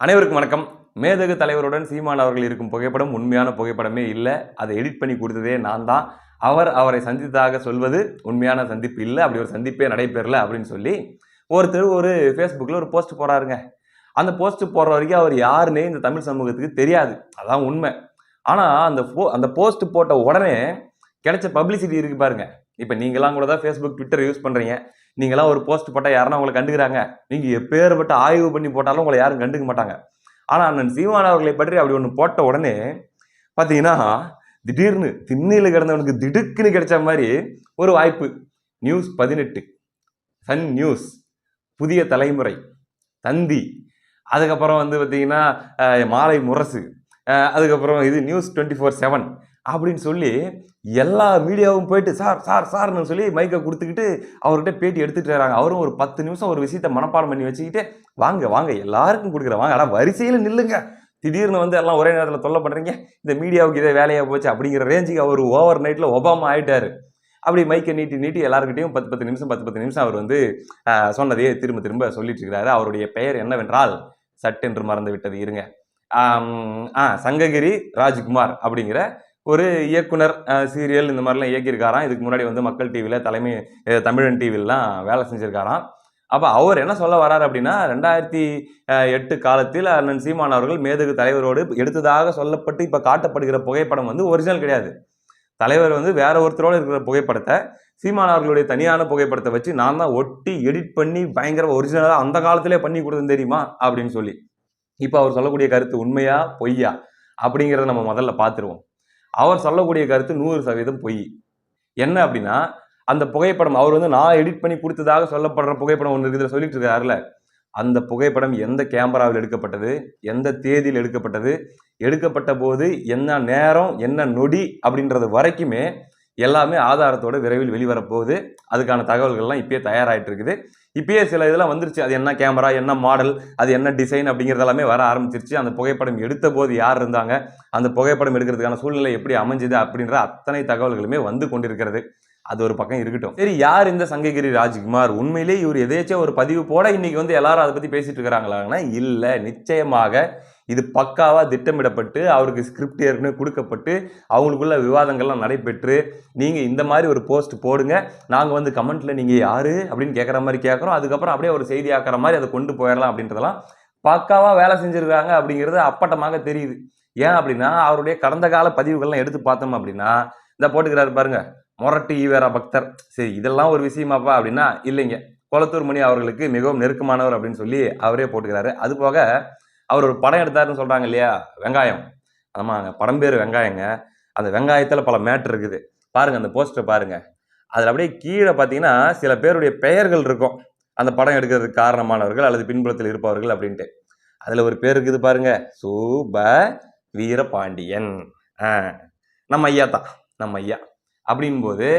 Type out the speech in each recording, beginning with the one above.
அனைவருக்கும் வணக்கம். மேதகு தலைவருடன் சீமான் அவர்கள் இருக்கும் புகைப்படம் உண்மையான புகைப்படமே இல்லை. அதை எடிட் பண்ணி கொடுத்ததே நான் தான். அவரை சந்தித்ததாக சொல்வது உண்மையான சந்திப்பு இல்லை, அப்படி ஒரு சந்திப்பே நடைபெறல அப்படின்னு சொல்லி ஒருத்தர் ஒரு ஃபேஸ்புக்கில் ஒரு போஸ்ட் போறாருங்க. அந்த போஸ்ட் போடுற வரைக்கும் அவர் யாருன்னே இந்த தமிழ் சமூகத்துக்கு தெரியாது. அதான் உண்மை. ஆனால் அந்த போஸ்ட் போட்ட உடனே கிடைச்ச பப்ளிசிட்டி இருக்கு பாருங்க. இப்போ நீங்களாம் கூட தான் ஃபேஸ்புக், ட்விட்டர் யூஸ் பண்ணுறீங்க. நீங்களாம் ஒரு போஸ்ட் போட்டால் யாருன்னா உங்களை கண்டுக்கிறாங்க. நீங்கள் எப்பேற்பட்ட ஆய்வு பண்ணி போட்டாலும் உங்களை யாரும் கண்டுக்க மாட்டாங்க. ஆனால் அண்ணன் சீமான் அவர்களை பற்றி அப்படி ஒன்று போட்ட உடனே பார்த்தீங்கன்னா திடீர்னு திண்ணையில் கிடந்தவனுக்கு திடுக்குன்னு கிடைச்ச மாதிரி ஒரு வாய்ப்பு. நியூஸ் 18, சன் நியூஸ், புதிய தலைமுறை, தந்தி, அதுக்கப்புறம் வந்து பார்த்தீங்கன்னா மாலை முரசு, அதுக்கப்புறம் இது நியூஸ் 24/7 அப்படின்னு சொல்லி எல்லா மீடியாவும் போயிட்டு சார்னு சொல்லி மைக்கை கொடுத்துக்கிட்டு அவர்கிட்ட பேட்டி எடுத்துகிட்டு வராங்க. அவரும் ஒரு 10 நிமிஷம் ஒரு விஷயத்தை மனப்பாடம் பண்ணி வச்சுக்கிட்டு வாங்க எல்லாருக்கும் கொடுக்குறேன், வாங்க, ஆனால் வரிசையில் நில்லுங்க, திடீர்னு வந்து எல்லாம் ஒரே நேரத்தில் தொல்லை பண்ணுறீங்க, இந்த மீடியாவுக்கு இதே வேலையாக போச்சு அப்படிங்கிற ரேஞ்சுக்கு அவர் ஓவர் நைட்டில் ஒபாமா ஆகிட்டார். அப்படி மைக்கை நீட்டி எல்லாருக்கிட்டையும் 10 நிமிஷம் அவர் வந்து சொன்னதையே திரும்ப சொல்லிட்டு இருக்கிறாரு. அவருடைய பெயர் என்னவென்றால் சட்டென்று மறந்து விட்டது, இருங்க, சங்ககிரி ராஜ்குமார் அப்படிங்கிற ஒரு இயக்குனர். சீரியல் இந்த மாதிரிலாம் இயக்கியிருக்காராம். இதுக்கு முன்னாடி வந்து மக்கள் டிவியில், தமிழன் டிவிலாம் வேலை செஞ்சுருக்காராம். அப்போ அவர் என்ன சொல்ல வர்றாரு அப்படின்னா, 2008 காலத்தில் அண்ணன் சீமான் அவர்கள் மேதகு தலைவரோடு எடுத்ததாக சொல்லப்பட்டு இப்போ காட்டப்படுகிற புகைப்படம் வந்து ஒரிஜினல் கிடையாது. தலைவர் வந்து வேற ஒருத்தரோடு இருக்கிற புகைப்படத்தை சீமான் அவர்களுடைய தனியான புகைப்படத்தை வச்சு நான் தான் ஒட்டி எடிட் பண்ணி பயங்கர ஒரிஜினலாக அந்த காலத்திலே பண்ணி கொடுத்தது தெரியுமா அப்படின்னு சொல்லி. இப்போ அவர் சொல்லக்கூடிய கருத்து உண்மையா பொய்யா அப்படிங்கிறத நம்ம முதல்ல பார்த்துருவோம். அவர் சொல்லக்கூடிய கருத்து 100% பொய். என்ன அப்படின்னா, அந்த புகைப்படம் அவர் வந்து நான் எடிட் பண்ணி கொடுத்ததாக சொல்லப்படுற புகைப்படம் ஒன்று இருக்குது சொல்லிட்டு இருக்காருல்ல, அந்த புகைப்படம் எந்த கேமராவில் எடுக்கப்பட்டது, எந்த தேதியில் எடுக்கப்பட்டது, எடுக்கப்பட்ட போது என்ன நேரம், என்ன நொடி அப்படின்றது வரைக்குமே எல்லாமே ஆதாரத்தோட விரைவில் வெளிவரப்போகுது. அதுக்கான தகவல்கள்லாம் இப்பயே தயாராகிட்டு இருக்குது. இப்பயே சில இதெல்லாம் வந்துருச்சு. அது என்ன கேமரா, என்ன மாடல், அது என்ன டிசைன் அப்படிங்கிறது எல்லாமே வர ஆரம்பிச்சிருச்சு. அந்த புகைப்படம் எடுத்த போது யார் இருந்தாங்க, அந்த புகைப்படம் எடுக்கிறதுக்கான சூழ்நிலை எப்படி அமைஞ்சுது அப்படின்ற அத்தனை தகவல்களுமே வந்து கொண்டிருக்கிறது. அது ஒரு பக்கம் இருக்கட்டும். சரி, யார் இந்த சங்ககிரி ராஜ்குமார்? உண்மையிலே இவர் எதேச்சும் ஒரு பதிவு போட இன்னைக்கு வந்து எல்லாரும் அதை பத்தி பேசிட்டு இருக்கிறாங்களாங்கன்னா இல்லை. நிச்சயமாக இது பக்காவா திட்டமிடப்பட்டு அவருக்கு ஸ்கிரிப்ட் ஏற்கனவே கொடுக்கப்பட்டு அவங்களுக்குள்ள விவாதங்கள்லாம் நடைபெற்று நீங்கள் இந்த மாதிரி ஒரு போஸ்ட் போடுங்க, நாங்கள் வந்து கமெண்ட்ல நீங்கள் யாரு அப்படின்னு கேட்குற மாதிரி கேட்குறோம், அதுக்கப்புறம் அப்படியே ஒரு செய்தி ஆக்கிற மாதிரி அதை கொண்டு போயிடலாம் அப்படின்றதெல்லாம் பக்காவா வேலை செஞ்சிருக்காங்க அப்படிங்கிறது அப்பட்டமாக தெரியுது. ஏன் அப்படின்னா அவருடைய கடந்த கால பதிவுகள்லாம் எடுத்து பார்த்தோம் அப்படின்னா இந்த போட்டுக்கிறாரு பாருங்க, மொரட்டு ஈவேரா பக்தர். சரி, இதெல்லாம் ஒரு விஷயமாப்பா அப்படின்னா இல்லைங்க, கொளத்தூர் மணி அவர்களுக்கு மிகவும் நெருக்கமானவர் அப்படின்னு சொல்லி அவரே போட்டுக்கிறாரு. அது போக அவர் ஒரு படம் எடுத்தாருன்னு சொல்றாங்க இல்லையா, வெங்காயம். ஆமாங்க, படம் பேர் வெங்காயங்க. அந்த வெங்காயத்தில் பல மேட்டர் இருக்குது பாருங்க. அந்த போஸ்டர் பாருங்க, அதில் அப்படியே கீழே பார்த்தீங்கன்னா சில பேருடைய பெயர்கள் இருக்கும், அந்த படம் எடுக்கிறதுக்கு காரணமானவர்கள் அல்லது பின்புலத்தில் இருப்பவர்கள் அப்படின்ட்டு. அதில் ஒரு பேர் இருக்குது பாருங்க, சூப வீரபாண்டியன். நம்ம ஐயா தான், நம்ம ஐயா. அப்படின் போது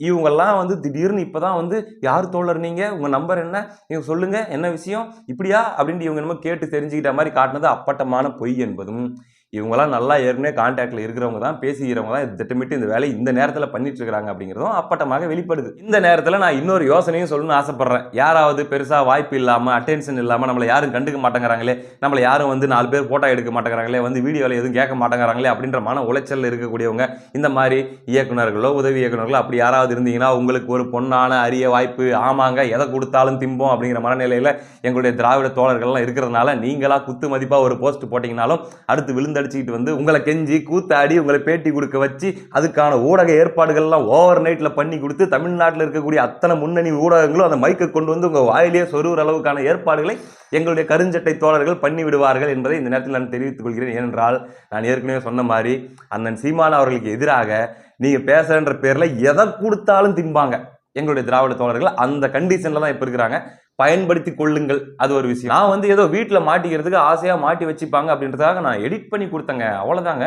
இவங்கெல்லாம் வந்து திடீர்னு இப்போதான் வந்து யார் தோழர், நீங்கள் உங்கள் நம்பர் என்ன, நீங்கள் சொல்லுங்கள் என்ன விஷயம் இப்படியா அப்படின்ட்டு இவங்க என்னமோ கேட்டு தெரிஞ்சுக்கிட்ட மாதிரி காட்டினது அப்பட்டமான பொய் என்பதும், இவங்கெல்லாம் நல்லா ஏற்கனவே கான்டாக்டில் இருக்கிறவங்க தான், பேசிக்கிறவங்க தான் திட்டமிட்டு இந்த வேலையை இந்த நேரத்தில் பண்ணிட்டு இருக்கிறாங்க அப்படிங்கிறதும் அப்பட்டமாக வெளிப்படுது. இந்த நேரத்தில் நான் இன்னொரு யோசனையும் சொல்லணும்னு ஆசைப்படுறேன். யாராவது பெருசாக வாய்ப்பு இல்லாமல், அட்டென்ஷன் இல்லாமல், நம்மளை யாரும் கண்டுக்க மாட்டேங்கிறாங்களே, நம்மளை யாரும் வந்து 4 பேர் ஃபோட்டோ எடுக்க மாட்டேங்கிறாங்களே, வந்து வீடியோவில் எதுவும் கேட்க மாட்டேங்கிறாங்களே அப்படின்ற மன உளைச்சல் இருக்கக்கூடியவங்க, இந்த மாதிரி இயக்குநர்களோ உதவி இயக்குநர்களோ அப்படி யாராவது இருந்தீங்கன்னா உங்களுக்கு ஒரு பொன்னான அரிய வாய்ப்பு. ஆமாங்க, எதை கொடுத்தாலும் திம்போம் அப்படிங்கிற மனநிலையில் எங்களுடைய திராவிட தோழர்கள்லாம் இருக்கிறதுனால நீங்களா குத்து மதிப்பாக ஒரு போஸ்ட் போட்டிங்கனாலும் அடுத்து விழுந்து அடிச்சுக்கிட்டு வந்து உங்களை கெஞ்சி கூத்தாடி உங்களை பேட்டி கொடுக்க வச்சு அதுக்கான ஊடக ஏற்பாடுகள்லாம் ஓவர் நைட்டில் பண்ணி கொடுத்து தமிழ்நாட்டில் இருக்கக்கூடிய அத்தனை முன்னணி ஊடகங்களும் அந்த மைக்கை கொண்டு வந்து உங்கள் வாயிலேயே சொருகிற அளவுக்கான ஏற்பாடுகளை எங்களுடைய கருஞ்சட்டை தோழர்கள் பண்ணி விடுவார்கள் என்பதை இந்த நேரத்தில் நான் தெரிவித்துக் கொள்கிறேன். ஏனென்றால் நான் ஏற்கனவே சொன்ன மாதிரி அண்ணன் சீமான் அவர்களுக்கு எதிராக நீங்கள் பேசுகின்ற பேரில் எதை கொடுத்தாலும் திம்பாங்க எங்களுடைய திராவிட தோழர்கள். அந்த கண்டிஷனில் தான் இப்போ இருக்கிறாங்க. பயன்படுத்தி கொள்ளுங்கள். அது ஒரு விஷயம். நான் வந்து ஏதோ வீட்டில் மாட்டிக்கிறதுக்கு ஆசையாக மாட்டி வச்சுப்பாங்க அப்படின்றதுக்காக நான் எடிட் பண்ணி கொடுத்தேங்க, அவ்வளோதாங்க.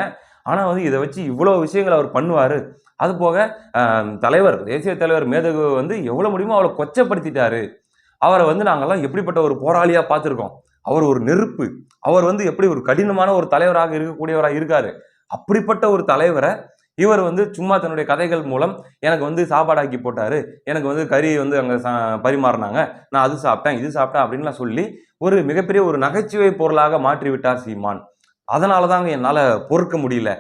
ஆனால் வந்து இதை வச்சு இவ்வளோ விஷயங்கள் அவர் பண்ணுவார். அது போக தலைவர், தேசிய தலைவர் மேதகு வந்து எவ்வளோ முடியுமோ அவளை கொச்சப்படுத்திட்டாரு. அவரை வந்து நாங்கள்லாம் எப்படிப்பட்ட ஒரு போராளியாக பார்த்துருக்கோம். அவர் ஒரு நெருப்பு, அவர் வந்து எப்படி ஒரு கடினமான ஒரு தலைவராக இருக்கக்கூடியவராக இருக்காரு. அப்படிப்பட்ட ஒரு தலைவரை இவர் வந்து சும்மா தன்னுடைய கதைகள் மூலம் எனக்கு வந்து சாப்பாடாக்கி போட்டாரு, எனக்கு வந்து கறி வந்து அங்க பரிமாறினாங்க, நான் அது சாப்பிட்டேன் இது சாப்பிட்டேன் அப்படின்லாம் சொல்லி ஒரு மிகப்பெரிய ஒரு நகைச்சுவை பொருளாக மாற்றி விட்டார் சீமான். அதனால தாங்க என்னால பொறுக்க முடியல.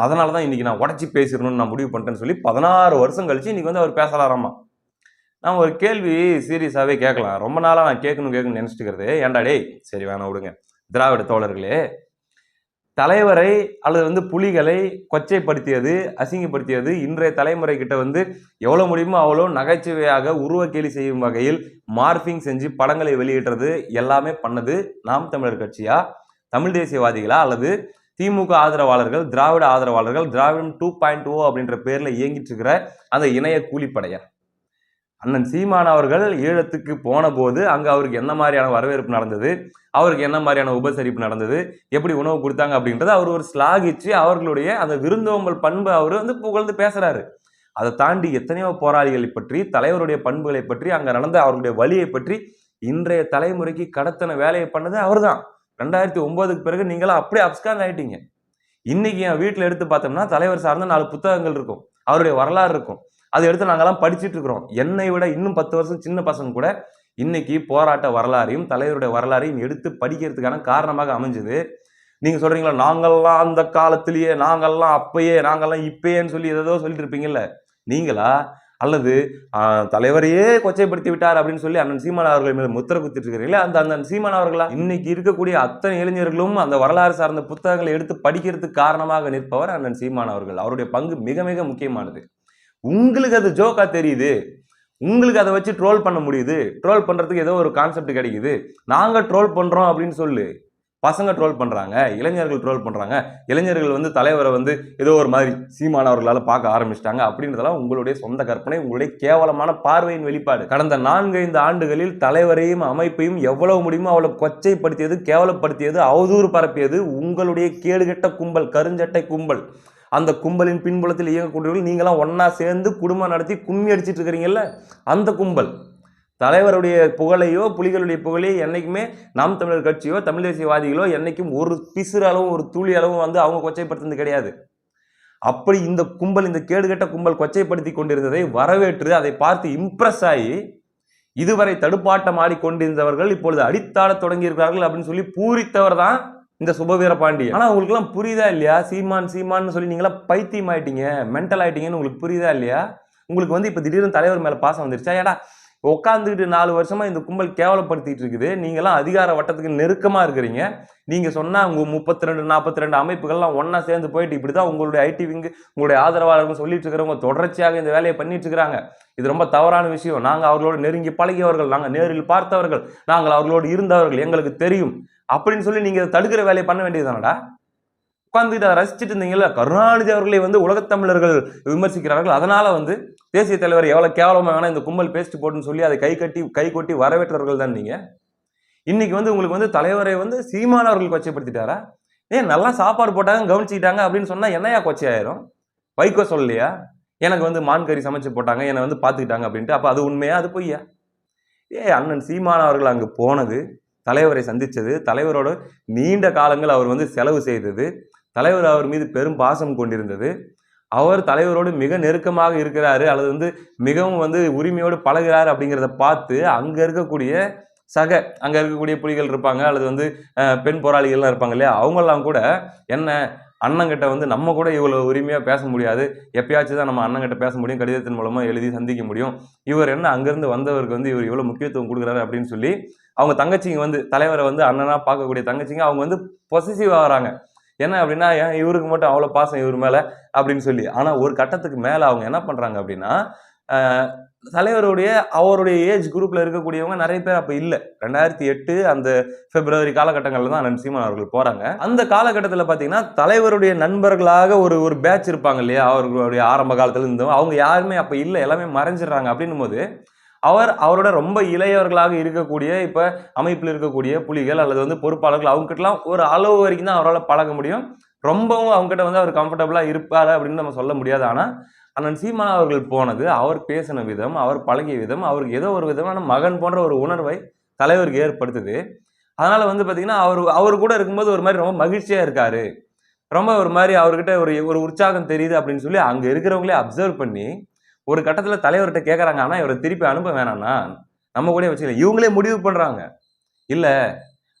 அதனால தான் இன்னைக்கு நான் உடைச்சு பேசிடணும்னு நான் முடிவு பண்ணிட்டேன்னு சொல்லி 16 வருஷம் கழிச்சு இன்னைக்கு வந்து அவர் பேசலாராமா. நான் ஒரு கேள்வி சீரியஸாவே கேட்கலாம். ரொம்ப நாளா நான் கேட்கணும்னு நினைச்சிட்டு இருக்கிறது. ஏன்டா டேய், சரி வேணாம் விடுங்க. திராவிட தோழர்களே, தலைவரை அல்லது வந்து புலிகளை கொச்சைப்படுத்தியது, அசிங்கப்படுத்தியது இன்றைய தலைமுறை கிட்ட வந்து எவ்வளவு முடியுமோ அவ்வளோ நகைச்சுவையாக உருவக்கேலி செய்யும் வகையில் மார்பிங் செஞ்சு படங்களை வெளியிடுறது எல்லாமே பண்ணது நாம் தமிழர் கட்சியா, தமிழ் தேசியவாதிகளா, அல்லது திமுக ஆதரவாளர்கள், திராவிட ஆதரவாளர்கள், திராவிடம் 2.0 அப்படின்ற பேர்ல இயங்கிட்டு இருக்கிற அந்த இணைய கூலிப்படையா? அண்ணன் சீமான் அவர்கள் ஈழத்துக்கு போன போது அங்க அவருக்கு என்ன மாதிரியான வரவேற்பு நடந்தது, அவருக்கு என்ன மாதிரியான உபசரிப்பு நடந்தது, எப்படி உணவு கொடுத்தாங்க அப்படின்றத அவர் ஒரு ஸ்லாகிச்சு அவர்களுடைய அந்த விருந்தோம்பல் பண்பு அவர் வந்து புகழ்ந்து பேசுறாரு. அதை தாண்டி எத்தனையோ போராளிகளை பற்றி, தலைவருடைய பண்புகளை பற்றி, அங்க நடந்த அவர்களுடைய வழியை பற்றி இன்றைய தலைமுறைக்கு கடத்தன வேலையை பண்ணது அவர் தான். 2009க்கு பிறகு நீங்களாம் அப்படியே அப்ஸ்காண்ட் ஆயிட்டீங்க. இன்னைக்கு என் வீட்டுல எடுத்து பார்த்தோம்னா தலைவர் சார்ந்த 4 புத்தகங்கள் இருக்கும், அவருடைய வரலாறு இருக்கும். அதை எடுத்து நாங்கெல்லாம் படிச்சுட்டு இருக்கிறோம். என்னை விட இன்னும் 10 வருஷம் சின்ன பசங்க கூட இன்னைக்கு போராட்ட வரலாறையும் தலைவருடைய வரலாறையும் எடுத்து படிக்கிறதுக்கான காரணமாக அமைஞ்சது. நீங்க சொல்றீங்களா, நாங்கெல்லாம் அந்த காலத்திலேயே, நாங்கெல்லாம் அப்பயே, நாங்கெல்லாம் இப்பயேன்னு சொல்லி ஏதோ சொல்லிட்டு இருப்பீங்கல்ல, நீங்களா? அல்லது தலைவரையே கொச்சைப்படுத்தி விட்டார் அப்படின்னு சொல்லி அண்ணன் சீமான் அவர்கள் மேல முத்திர குத்திட்டு இருக்கிறீங்களா, அந்த அண்ணன் சீமான் அவர்களா? இன்னைக்கு இருக்கக்கூடிய அத்தனை இளைஞர்களும் அந்த வரலாறு சார்ந்த புத்தகங்களை எடுத்து படிக்கிறதுக்கு காரணமாக நிற்பவர் அண்ணன் சீமான் அவர்கள். அவருடைய பங்கு மிக மிக முக்கியமானது. உங்களுக்கு அது ஜோக்கா தெரியுது, உங்களுக்கு அதை வச்சு ட்ரோல் பண்ண முடியுது, ட்ரோல் பண்றதுக்கு ஏதோ ஒரு கான்செப்ட் கிடைக்குது, நாங்க ட்ரோல் பண்றோம் அப்படின்னு சொல்லு. பசங்க ட்ரோல் பண்றாங்க, இளைஞர்கள் ட்ரோல் பண்றாங்க, இளைஞர்கள் வந்து தலைவரை வந்து ஏதோ ஒரு மாதிரி சீமானவர்களால பார்க்க ஆரம்பிச்சிட்டாங்க அப்படின்றதெல்லாம் உங்களுடைய சொந்த கற்பனை, உங்களுடைய கேவலமான பார்வையின் வெளிப்பாடு. கடந்த 4-5 ஆண்டுகளில் தலைவரையும் அமைப்பையும் எவ்வளவு முடியுமோ அவ்வளவு கொச்சைப்படுத்தியது, கேவலப்படுத்தியது, அவதூறு பரப்பியது உங்களுடைய கேடுகெட்ட கும்பல், கருஞ்சட்டை கும்பல். அந்த கும்பலின் பின்புலத்தில் இயங்கக்கூடியவர்கள் நீங்களாம் ஒன்னா சேர்ந்து குடும்பம் நடத்தி கும்மி அடிச்சிட்டு இருக்கிறீங்கல்ல, அந்த கும்பல். தலைவருடைய புகழையோ புலிகளுடைய புகழையோ என்னைக்குமே நாம் தமிழர் கட்சியோ தமிழ் தேசியவாதிகளோ என்னைக்கும் ஒரு பிசுறு அளவும் ஒரு துளி அளவும் வந்து அவங்க கொச்சைப்படுத்துறது கிடையாது. அப்படி இந்த கும்பல், இந்த கேடுகட்ட கும்பல் கொச்சைப்படுத்தி கொண்டிருந்ததை வரவேற்று அதை பார்த்து இம்ப்ரெஸ் ஆகி இதுவரை தடுப்பாட்டம் ஆடிக்கொண்டிருந்தவர்கள் இப்பொழுது அடித்தாட தொடங்கி இருக்கிறார்கள் அப்படின்னு சொல்லி பூரித்தவர் தான் இந்த சுபவீர பாண்டியன். ஆனா உங்களுக்கு எல்லாம் புரியுதா இல்லையா? சீமான் சீமான்னு சொல்லி நீங்களா பைத்தியம் ஆயிட்டீங்க, மென்டல் ஆயிட்டீங்கன்னு உங்களுக்கு புரியுதா இல்லையா? உங்களுக்கு வந்து இப்ப திடீர்னு தலைவர் மேல பாசம் வந்துருச்சா? ஏடா உட்காந்துக்கிட்டு 4 வருஷமா இந்த கும்பல் கேவலப்படுத்திட்டு இருக்குது, நீங்களாம் அதிகார வட்டத்துக்கு நெருக்கமா இருக்கிறீங்க. நீங்க சொன்னா உங்க 32-42 அமைப்புகள்லாம் ஒன்னா சேர்ந்து போயிட்டு இப்படிதான் உங்களுடைய ஐடி விங்கு, உங்களுடைய ஆதரவாளர்கள் சொல்லிட்டு இருக்கிறவங்க தொடர்ச்சியாக இந்த வேலையை பண்ணிட்டு இருக்கிறாங்க. இது ரொம்ப தவறான விஷயம். நாங்க அவர்களோடு நெருங்கி பழகியவர்கள், நாங்க நேரில் பார்த்தவர்கள், நாங்கள் அவர்களோடு இருந்தவர்கள், எங்களுக்கு தெரியும் அப்படின்னு சொல்லி நீங்க தடுக்கிற வேலையை பண்ண வேண்டியதுதானடா. உட்கார்ந்துட்டு அதை ரசிச்சுட்டு இருந்தீங்கல்ல. கருணாநிதி அவர்களை வந்து உலகத்தமிழர்கள் விமர்சிக்கிறார்கள், அதனால வந்து தேசிய தலைவர் எவ்வளவு கேவலமா வேணா இந்த கும்பல் பேஸ்ட் போட்டுன்னு சொல்லி அதை கை கொட்டி வரவேற்றவர்கள் தான் நீங்க. இன்னைக்கு வந்து உங்களுக்கு வந்து தலைவரை வந்து சீமானவர்கள் கொச்சைப்படுத்திட்டாரா? நல்லா சாப்பாடு போட்டாங்க கவனிச்சுக்கிட்டாங்க அப்படின்னு சொன்னா என்னையா கொச்சை ஆயிரும்? வைகோ சொல்லலையா எனக்கு வந்து மான் கறி சமைச்சு போட்டாங்க, என்னை வந்து பாத்துக்கிட்டாங்க அப்படின்ட்டு? அப்ப அது உண்மையா அது பொய்யா? அண்ணன் சீமான் அவர்கள் அங்கு போனது, தலைவரை சந்திச்சது, தலைவரோட நீண்ட காலங்கள் அவர் வந்து செலவு செய்தது, தலைவர் அவர் மீது பெரும் பாசம் கொண்டிருந்தது, அவர் தலைவரோடு மிக நெருக்கமாக இருக்கிறாரு அல்லது வந்து மிகவும் வந்து உரிமையோடு பழகிறாரு அப்படிங்கிறத பார்த்து அங்க இருக்கக்கூடிய அங்க இருக்கக்கூடிய புலிகள் இருப்பாங்க அல்லது வந்து பெண் போராளிகள்லாம் இருப்பாங்க இல்லையா, அவங்கெல்லாம் கூட என்ன அண்ணங்கிட்ட வந்து நம்ம கூட இவ்வளவு உரிமையா பேச முடியாது, எப்பயாச்சும் தான் நம்ம அண்ணங்கிட்ட பேச முடியும், கடிதத்தின் மூலமா எழுதி சந்திக்க முடியும், இவர் என்ன அங்கிருந்து வந்தவருக்கு வந்து இவர் இவ்வளவு முக்கியத்துவம் கொடுக்குறாரு அப்படின்னு சொல்லி அவங்க தங்கச்சிங்க வந்து தலைவரை வந்து அண்ணனா பார்க்கக்கூடிய தங்கச்சிங்க அவங்க வந்து பொசசிவ் ஆகிறாங்க. என்ன அப்படின்னா, ஏன் இவருக்கு மட்டும் அவ்வளவு பாசம் இவர் மேல அப்படின்னு சொல்லி. ஆனா ஒரு கட்டத்துக்கு மேல அவங்க என்ன பண்றாங்க அப்படின்னா, தலைவருடைய அவருடைய ஏஜ் குரூப்ல இருக்கக்கூடியவங்க நிறைய பேர் அப்ப இல்ல. 2008 அந்த பிப்ரவரி காலகட்டங்கள்ல தான் அண்ணன் சீமான் அவர்கள் போறாங்க. அந்த காலகட்டத்துல பாத்தீங்கன்னா தலைவருடைய நண்பர்களாக ஒரு பேட்ச் இருப்பாங்க இல்லையா, அவர்களுடைய ஆரம்ப காலத்துல இருந்தவங்க, அவங்க யாருமே அப்ப இல்ல, எல்லாமே மறைஞ்சிடுறாங்க. அப்படின்னும் போது அவரோட ரொம்ப இளையவர்களாக இருக்கக்கூடிய இப்ப அமைப்பில் இருக்கக்கூடிய புலிகள் அல்லது வந்து பொறுப்பாளர்கள் அவங்க கிட்டலாம் ஒரு அளவு வரைக்கும் தான் அவரால் பழக முடியும். ரொம்பவும் அவங்க கிட்ட வந்து அவர் கம்ஃபர்டபுளா இருப்பாரு அப்படின்னு நம்ம சொல்ல முடியாது. ஆனா அண்ணன் சீமான் அவர்கள் போனது, அவர் பேசின விதம், அவர் பழகிய விதம், அவருக்கு ஏதோ ஒரு விதமான மகன் போன்ற ஒரு உணர்வை தலைவருக்கு ஏற்படுத்துது. அதனால வந்து பாத்தீங்கன்னா அவரு கூட இருக்கும்போது ஒரு மாதிரி ரொம்ப மகிழ்ச்சியா இருக்காரு, ரொம்ப ஒரு மாதிரி அவர்கிட்ட ஒரு ஒரு உற்சாகம் தெரியுது அப்படின்னு சொல்லி அங்க இருக்கிறவங்களே அப்சர்வ் பண்ணி ஒரு கட்டத்துல தலைவர்கிட்ட கேட்கறாங்க, ஆனா இவரை திருப்பி அனுப்ப வேணாம்னா நம்ம கூட வச்சுக்கலாம். இவங்களே முடிவு பண்றாங்க. இல்ல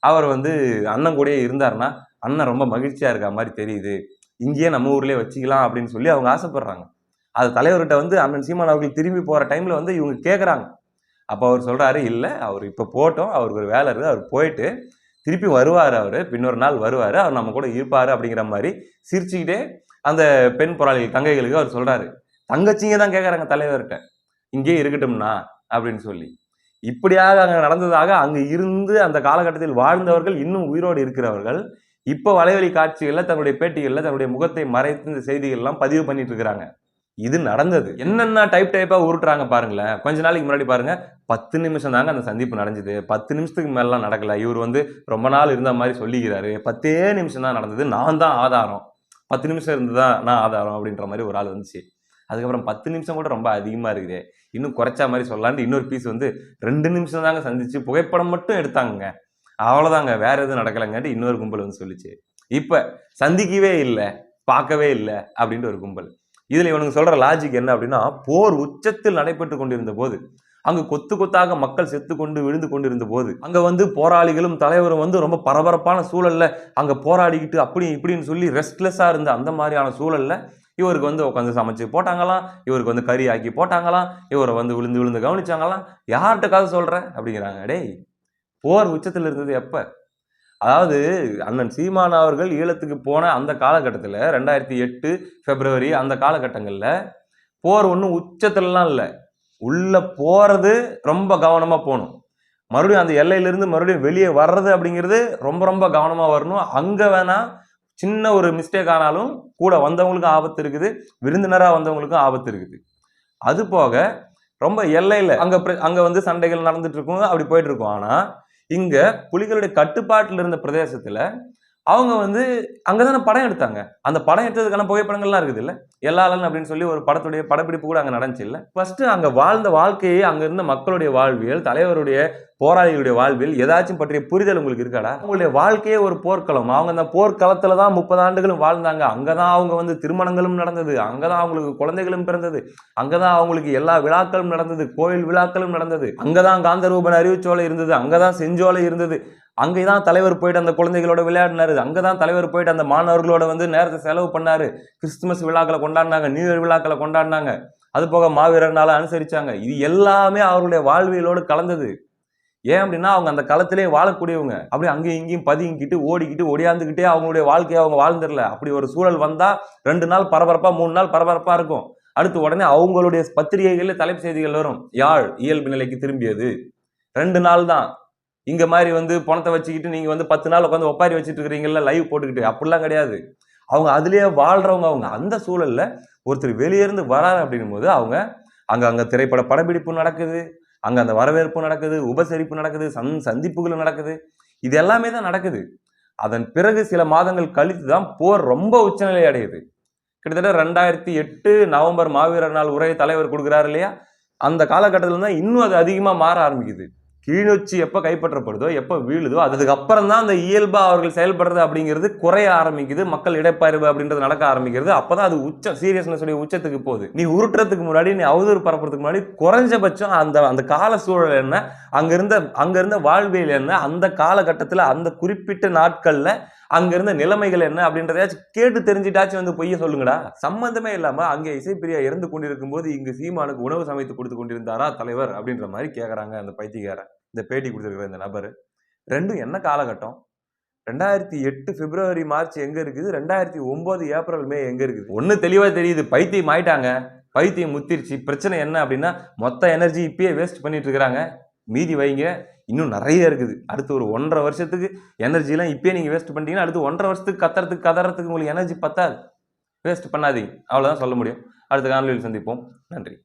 அவர் வந்து அண்ணன் கூடயே இருந்தாருன்னா அண்ணன் ரொம்ப மகிழ்ச்சியா இருக்க மாதிரி தெரியுது. இங்கேயே நம்ம ஊர்லயே வச்சுக்கலாம் அப்படின்னு சொல்லி அவங்க ஆசைப்படுறாங்க. அது தலைவர்கிட்ட வந்து அண்ணன் சீமான் அவர்கள் திரும்பி போற டைம்ல வந்து இவங்க கேட்கறாங்க. அப்ப அவர் சொல்றாரு, இல்ல அவர் இப்ப போட்டும். அவருக்கு ஒரு வேலை இருக்கு. அவர் போயிட்டு திருப்பி வருவாரு அவரு. இன்னொரு நாள் வருவாரு. அவர் நம்ம கூட இருப்பாரு அப்படிங்கிற மாரி சிரிச்சுக்கிட்டே அந்த பெண் போராளிகள் தங்கைகளுக்கு அவர் சொல்றாரு. தங்கச்சிங்க தான் கேட்கறாங்க தலைவர்ட்ட. இங்கேயே இருக்கட்டும்னா அப்படின்னு சொல்லி. இப்படியாக அங்க நடந்ததாக அங்க இருந்து அந்த காலகட்டத்தில் வாழ்ந்தவர்கள் இன்னும் உயிரோடு இருக்கிறவர்கள் இப்ப வலைவலி காட்சிகள்ல தன்னுடைய பேட்டிகள்ல தன்னுடைய முகத்தை மறைத்து இந்த செய்திகள் எல்லாம் பதிவு பண்ணிட்டு இருக்காங்க. இது நடந்தது. என்னென்ன டைப்பா உருட்டுறாங்க பாருங்களேன். கொஞ்ச நாளைக்கு முன்னாடி பாருங்க 10 நிமிஷம் தாங்க அந்த சந்திப்பு நடந்தது. 10 நிமிஷத்துக்கு மேலலாம் நடக்கல. இவர் வந்து ரொம்ப நாள் இருந்த மாரி சொல்லிக்கிறாரு. 10 நிமிஷம் தான் நடந்தது. நான் தான் ஆதாரம். 10 நிமிஷம் இருந்ததா நான் ஆதாரம் அப்படின்ற மாரி ஒரு ஆள் வந்துச்சு. அதுக்கப்புறம் 10 நிமிஷம் கூட ரொம்ப அதிகமா இருக்குதே. இன்னும் குறைச்சா மாரி சொல்லலான்ட்டு இன்னொரு பீஸ் வந்து 2 நிமிஷம் தாங்க சந்திச்சு புகைப்படம் மட்டும் எடுத்தாங்கங்க. அவ்வளோதாங்க. வேற எதுவும் நடக்கலங்காட்டி இன்னொரு கும்பல் வந்து சொல்லுச்சு. இப்ப சந்திக்கவே இல்ல, பார்க்கவே இல்ல அப்படின்ட்டு ஒரு கும்பல். இதுல இவனுங்க சொல்ற லாஜிக் என்ன அப்படின்னா, போர் உச்சத்தில் நடைபெற்றுக் கொண்டிருந்த போது, அங்கு கொத்து கொத்தாக மக்கள் செத்து கொண்டு விழுந்து கொண்டிருந்த போது, அங்க வந்து போராளிகளும் தலைவரும் வந்து ரொம்ப பரபரப்பான சூழல்ல அங்க போராடிக்கிட்டு அப்படி இப்படின்னு சொல்லி ரெஸ்ட்லெஸ்ஸா இருந்த அந்த மாதிரியான சூழல்ல இவருக்கு வந்து உட்காந்து சமைச்சு போட்டாங்களாம், இவருக்கு வந்து கறி ஆக்கி போட்டாங்களாம், இவரை வந்து விழுந்து விழுந்து கவனிச்சாங்களாம். யார்கிட்ட கதை சொல்ற அப்படிங்கிறாங்க. டேய் போர் உச்சத்தில் இருந்தது எப்ப? அதாவது அண்ணன் சீமான் அவர்கள் ஈழத்துக்கு போன அந்த காலகட்டத்துல 2008 பிப்ரவரி அந்த காலகட்டங்கள்ல போர் ஒண்ணும் உச்சத்துலலாம் இல்ல. உள்ள போறது ரொம்ப கவனமா போணும். மறுபடியும் அந்த எல்லையிலிருந்து மறுபடியும் வெளியே வர்றது அப்படிங்கிறது ரொம்ப ரொம்ப கவனமா வரணும். அங்க வேணா சின்ன ஒரு மிஸ்டேக் ஆனாலும் கூட வந்தவங்களுக்கும் ஆபத்து இருக்குது. விருந்தினரா வந்தவங்களுக்கும் ஆபத்து இருக்குது. அது போக ரொம்ப எல்லையில அங்க வந்து சண்டைகள் நடந்துட்டு இருக்கும். அப்படி போயிட்டு இருக்கும். ஆனா இங்க புலிகளுடைய கட்டுப்பாட்டுல இருந்த பிரதேசத்துல அவங்க வந்து அங்கதானே படம் எடுத்தாங்க. அந்த படம் எடுத்ததுக்கான புகைப்படங்கள்லாம் இருக்குதுல்ல. எல்லாளன் அப்படின்னு சொல்லி ஒரு படத்துடைய படப்பிடிப்பு கூட அங்க நடந்துச்சுல்ல. ஃபர்ஸ்ட் அங்க வாழ்ந்த வாழ்க்கையை அங்க இருந்த மக்களுடைய வாழ்வியல், தலைவருடைய போராளிகளுடைய வாழ்வியல் ஏதாச்சும் பற்றிய புரிதல் உங்களுக்கு இருக்காடா? அவங்களுடைய வாழ்க்கையே ஒரு போர்க்களம். அவங்க அந்த போர்க்களத்துல தான் 30 ஆண்டுகளும் வாழ்ந்தாங்க. அங்கதான் அவங்க வந்து திருமணங்களும் நடந்தது. அங்கதான் அவங்களுக்கு குழந்தைகளும் பிறந்தது. அங்கதான் அவங்களுக்கு எல்லா விழாக்களும் நடந்தது. கோயில் விழாக்களும் நடந்தது. அங்கதான் காந்தரூபன் அறிவுச்சோலை இருந்தது. அங்கதான் செஞ்சோலை இருந்தது. அங்கதான் தலைவர் போயிட்டு அந்த குழந்தைகளோட விளையாடினாரு. அங்கதான் தலைவர் போயிட்டு அந்த மாணவர்களோட வந்து நேரத்தை செலவு பண்ணாரு. கிறிஸ்துமஸ் விழாக்களை கொண்டாடினாங்க, நியூ இயர் விழாக்களை கொண்டாடினாங்க. அது போக மாவீரர் நாளை அனுசரிச்சாங்க. இது எல்லாமே அவருடைய வாழ்வியலோடு கலந்தது. ஏன் அப்படின்னா அவங்க அந்த களத்திலே வாழக்கூடியவங்க. அப்படியே அங்கேயும் இங்கேயும் பதுங்கிக்கிட்டு ஓடிக்கிட்டு ஒடியாந்துக்கிட்டே அவங்களுடைய வாழ்க்கையை அவங்க வாழ்ந்துடல. அப்படி ஒரு சூழல் வந்தா 2 நாள் பரபரப்பா 3 நாள் பரபரப்பா இருக்கும். அடுத்து உடனே அவங்களுடைய பத்திரிகைகள்ல தலைப்பு செய்திகள் வரும். யாழ் இயல்பு நிலைக்கு திரும்பியது. 2 நாள் தான். இங்க மாதிரி வந்து பணத்தை வச்சுக்கிட்டு நீங்க வந்து 10 நாள் உட்காந்து ஒப்பாரி வச்சுட்டு இருக்கிறீங்கல்ல லைவ் போட்டுக்கிட்டு அப்படிலாம் கிடையாது. அவங்க அதுலயே வாழ்றவங்க. அவங்க அந்த சூழல்ல ஒருத்தர் வெளியே இருந்து வராரு அப்படின்னும் போது அவங்க அங்க திரைப்பட படப்பிடிப்பு நடக்குது, அங்க அந்த வரவேற்பு நடக்குது, உபசரிப்பு நடக்குது, சந்திப்புகள் நடக்குது. இது எல்லாமே தான் நடக்குது. அதன் பிறகு சில மாதங்கள் கழித்து தான் போர் ரொம்ப உச்சநிலை அடையுது. கிட்டத்தட்ட 2008 நவம்பர் மாவீரர் நாள் உரை தலைவர் கொடுக்கிறாரு இல்லையா? அந்த காலகட்டத்தில் தான் இன்னும் அது அதிகமா மாற ஆரம்பிக்குது. கிளிநொச்சி எப்ப கைப்பற்றப்படுதோ, எப்ப வீழுதோ அதுக்கு அப்புறம் தான் அந்த இயல்பா அவர்கள் செயல்படுறது அப்படிங்கிறது குறைய ஆரம்பிக்குது. மக்கள் இடப்பெயர்வு அப்படின்றது நடக்க ஆரம்பிக்கிறது. அப்பதான் அது சீரியஸ்னஸ் உடைய உச்சத்துக்கு போகுது. நீ உருட்டுறதுக்கு முன்னாடி, நீ அவதூறு பரப்புறதுக்கு முன்னாடி குறைஞ்சபட்சம் அந்த கால சூழல் என்ன, அங்க இருந்த வாழ்வியல் என்ன, அந்த காலகட்டத்துல அந்த குறிப்பிட்ட நாட்கள்ல அங்க இருந்த நிலைமைகள் என்ன அப்படின்றதையாச்சும் கேட்டு தெரிஞ்சிட்டாச்சும் வந்து பொய்ய சொல்லுங்கடா. சம்பந்தமே இல்லாம அங்க இசைப்பிரியா இறந்து கொண்டிருக்கும் போது இங்கு சீமானுக்கு உணவு சமைத்து கொடுத்து கொண்டிருந்தாரா தலைவர் அப்படின்ற மாதிரி கேக்குறாங்க அந்த பைத்தியக்காரன். இந்த பேட்டி கொடுத்திருக்கிற இந்த நபர். ரெண்டும் என்ன காலகட்டம்? 2008 பிப்ரவரி மார்ச் எங்க இருக்குது? 2009 ஏப்ரல் மே எங்க இருக்குது? ஒண்ணு தெளிவா தெரியுது. பைத்தியம் ஆயிட்டாங்க. பைத்தியம் முத்திருச்சு. பிரச்சனை என்ன அப்படின்னா மொத்த எனர்ஜி இப்பயே வேஸ்ட் பண்ணிட்டு இருக்காங்க. மீதி வைங்க. இன்னும் நிறைய இருக்குது. அடுத்து ஒரு 1.5 வருஷத்துக்கு எனர்ஜி எல்லாம் இப்பயே நீங்க வேஸ்ட் பண்ணிட்டீங்கன்னா அடுத்து 1.5 வருஷத்துக்கு கதறதுக்கு உங்களுக்கு எனர்ஜி பத்தாது. வேஸ்ட் பண்ணாதீங்க. அவ்வளவுதான் சொல்ல முடியும். அடுத்த காணொலியில் சந்திப்போம். நன்றி.